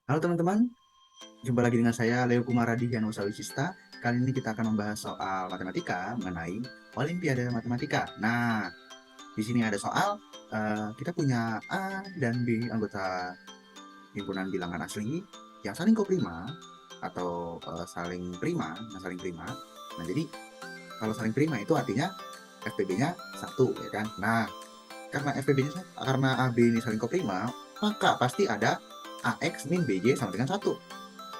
Halo teman-teman, jumpa lagi dengan saya Leo Kumaradi Yanusa Wisista. Kali ini kita akan membahas soal matematika mengenai Olimpiade Matematika. Nah, di sini ada soal kita punya A dan B anggota himpunan bilangan asli yang saling koprima atau saling prima, Nah, jadi kalau saling prima itu artinya FPB-nya satu, ya kan? Nah, karena AB ini saling koprima, maka pasti ada AX min BY sama dengan satu.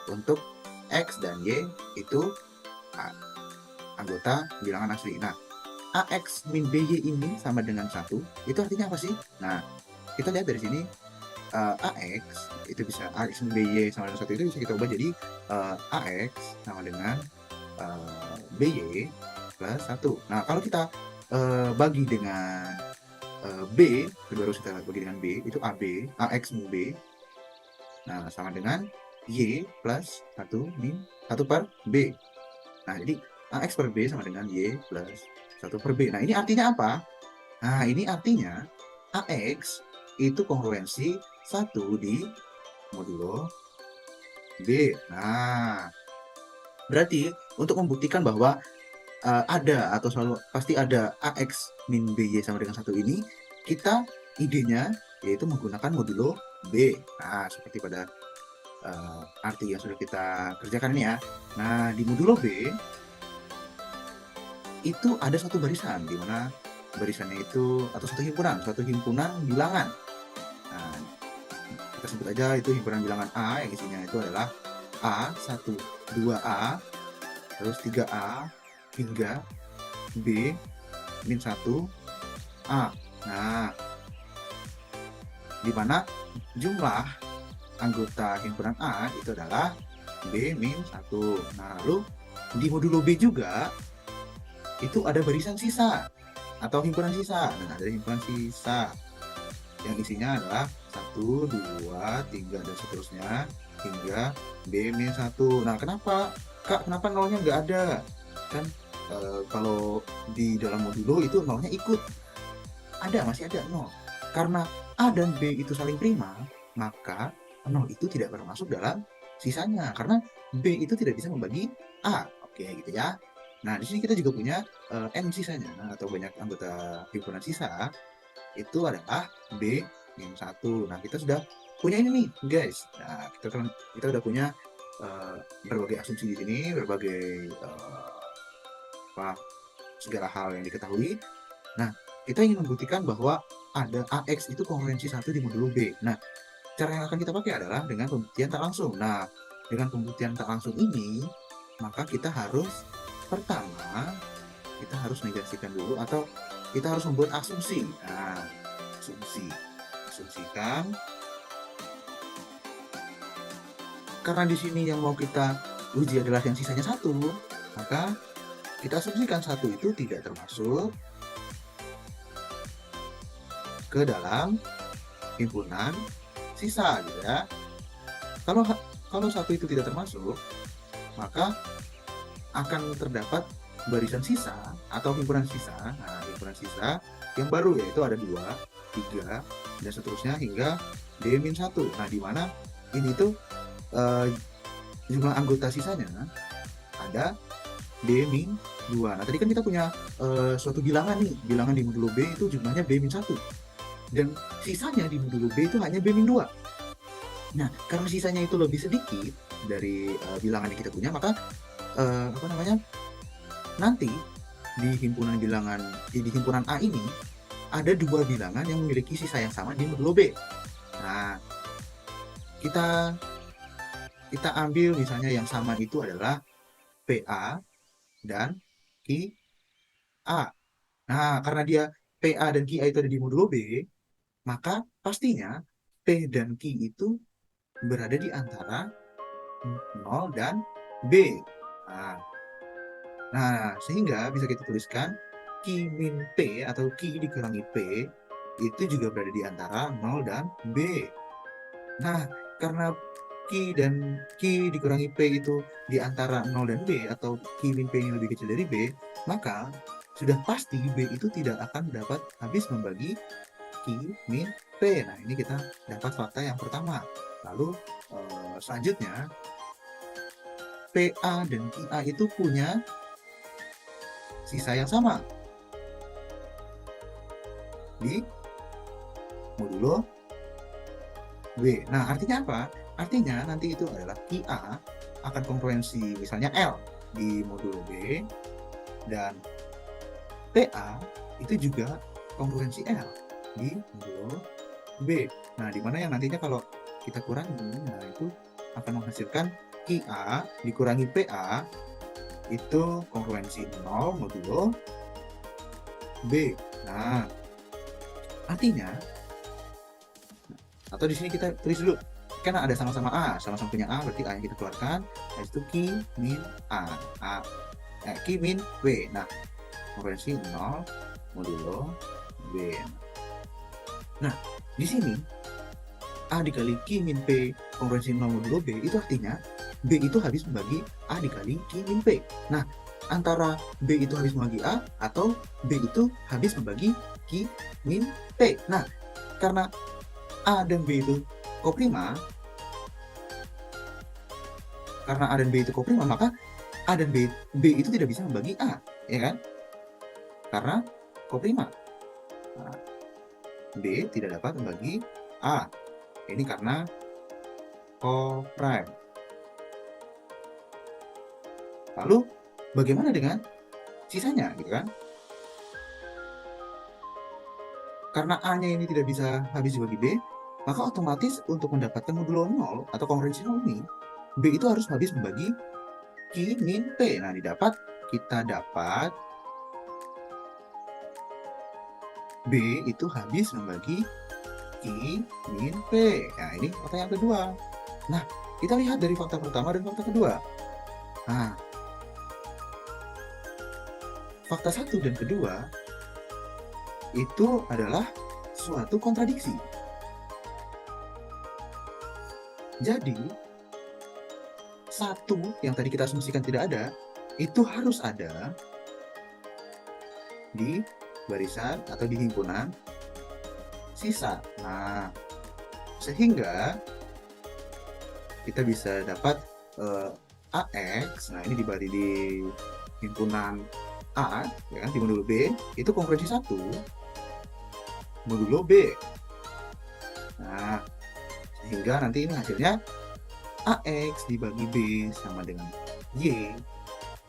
Untuk X dan Y itu anggota bilangan asli. Nah, AX min BY ini sama dengan satu, itu artinya apa sih? Nah, kita lihat dari sini, AX itu bisa AX min BY sama dengan satu itu bisa kita ubah jadi AX sama dengan BY plus satu. Nah, kalau kita bagi dengan B, kedua harus kita bagi dengan B, itu AB, AX min B, nah sama dengan Y plus satu min 1 per B. Nah, jadi AX per B sama dengan Y plus 1 per B. Nah, ini artinya apa? Nah, ini artinya AX itu kongruensi 1 di modulo B. Nah, berarti untuk membuktikan bahwa ada atau selalu pasti ada AX min BY sama dengan satu ini, kita idenya yaitu menggunakan modulo B. Nah, seperti pada arti yang sudah kita kerjakan ini ya. Nah, di modulo B itu ada satu barisan di mana barisannya itu atau suatu himpunan bilangan. Nah, kita sebut aja itu himpunan bilangan A yang isinya itu adalah A, 1, 2A, terus 3A, hingga B, min 1, A. Nah, di mana jumlah anggota himpunan A itu adalah B min 1. Nah, lalu di modulo B juga itu ada barisan sisa atau himpunan sisa. Dan ada himpunan sisa yang isinya adalah 1, 2, 3, dan seterusnya hingga B-1. Nah, kenapa nolnya nggak ada? Kan kalau di dalam modulo itu nolnya ikut. Masih ada nol. Karena A dan B itu saling prima, maka nol itu tidak termasuk dalam sisanya. Karena B itu tidak bisa membagi A. Oke, gitu ya. Nah, di sini kita juga punya N sisanya, atau banyak anggota himpunan sisa, itu adalah B min 1. Nah, kita sudah punya ini nih, guys. Nah, kita udah punya berbagai asumsi di sini, berbagai apa, segala hal yang diketahui. Nah, kita ingin membuktikan bahwa ada AX itu kongruensi 1 di modulo B. Nah, cara yang akan kita pakai adalah dengan pembuktian tak langsung. Nah, dengan pembuktian tak langsung ini, maka kita harus pertama kita harus negasikan dulu atau kita harus membuat asumsi. Nah, asumsikan, karena di sini yang mau kita uji adalah yang sisanya satu, maka kita asumsikan satu itu tidak termasuk ke dalam himpunan sisa, gitu ya. Kalau satu itu tidak termasuk, maka akan terdapat barisan sisa atau himpunan sisa. Nah, himpunan sisa yang baru yaitu ada 2, 3, dan seterusnya hingga D-1. Nah, di mana ini tuh jumlah anggota sisanya ada D-2. Nah, tadi kan kita punya suatu bilangan nih. Bilangan di modulo B itu jumlahnya B-1. Dan sisanya di modulo B itu hanya B-2. Nah, karena sisanya itu lebih sedikit dari bilangan yang kita punya, maka nanti di himpunan A ini ada 2 bilangan yang memiliki sisa yang sama di modulo B. Nah, kita ambil misalnya yang sama itu adalah PA dan QA. Nah, karena dia PA dan QA itu ada di modulo B, maka pastinya P dan Q itu berada di antara 0 dan B. Nah, sehingga bisa kita tuliskan Q min P atau Q dikurangi P itu juga berada di antara 0 dan B. Nah, karena Q dikurangi P itu di antara 0 dan B, atau Q min P ini lebih kecil dari B, maka sudah pasti B itu tidak akan dapat habis membagi Q min P. Nah, ini kita dapat fakta yang pertama. Lalu selanjutnya PA dan QA itu punya sisa yang sama di modulo B. Nah, artinya apa? Artinya nanti itu adalah QA akan kongruensi misalnya L di modulo B, dan PA itu juga kongruensi L di modulo B. Nah, dimana yang nantinya kalau kita kurangi, nah itu akan menghasilkan QA dikurangi PA itu kongruensi 0 modulo B. Nah, artinya, atau di sini kita tulis dulu, karena ada sama-sama A, sama-sama punya A, berarti A yang kita keluarkan, nah itu Q min A, Q min W. Nah, kongruensi 0 modulo B. Nah, di sini A dikali Q min P kongruensi 0 modulo B, itu artinya B itu habis membagi A dikali Q min P. Nah, antara B itu habis membagi A atau B itu habis membagi Q min P. Nah, karena A dan B itu koprima, karena A dan B itu koprima, maka A dan B itu tidak bisa membagi A, ya kan? Karena koprima. Nah, B tidak dapat membagi A. Ini karena koprime. Lalu bagaimana dengan sisanya, gitu kan? Karena A-nya ini tidak bisa habis dibagi B, maka otomatis untuk mendapatkan modulo 0 atau kongruensi 0 ini, B itu harus habis membagi Q min P. Nah, kita dapat B itu habis membagi Q min P. Nah, ini fakta yang kedua. Nah, kita lihat dari fakta pertama dan fakta kedua. Nah, fakta 1 dan kedua itu adalah suatu kontradiksi. Jadi, 1 yang tadi kita asumsikan tidak ada, itu harus ada di barisan atau di himpunan sisa. Nah, sehingga kita bisa dapat AX, nah ini dibagi di himpunan A, ya kan, di modulo B, itu kongruensi 1 modulo B. Nah, sehingga nanti ini hasilnya AX dibagi B sama dengan Y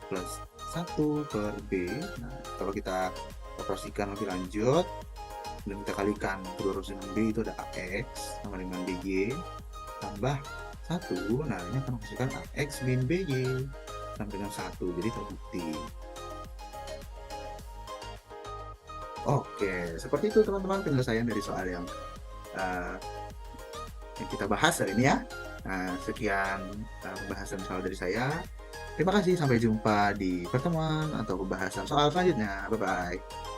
plus 1 per B. Nah, kalau kita operasikan lebih lanjut dan kita kalikan kedua ruas dengan B, itu ada AX sama dengan BY tambah 1. Nah, ini akan menghasilkan AX min BY sama dengan 1. Jadi terbukti. Oke, seperti itu teman-teman penyelesaian dari soal yang kita bahas hari ini ya. Nah, sekian pembahasan soal dari saya. Terima kasih, sampai jumpa di pertemuan atau pembahasan soal selanjutnya. Bye-bye.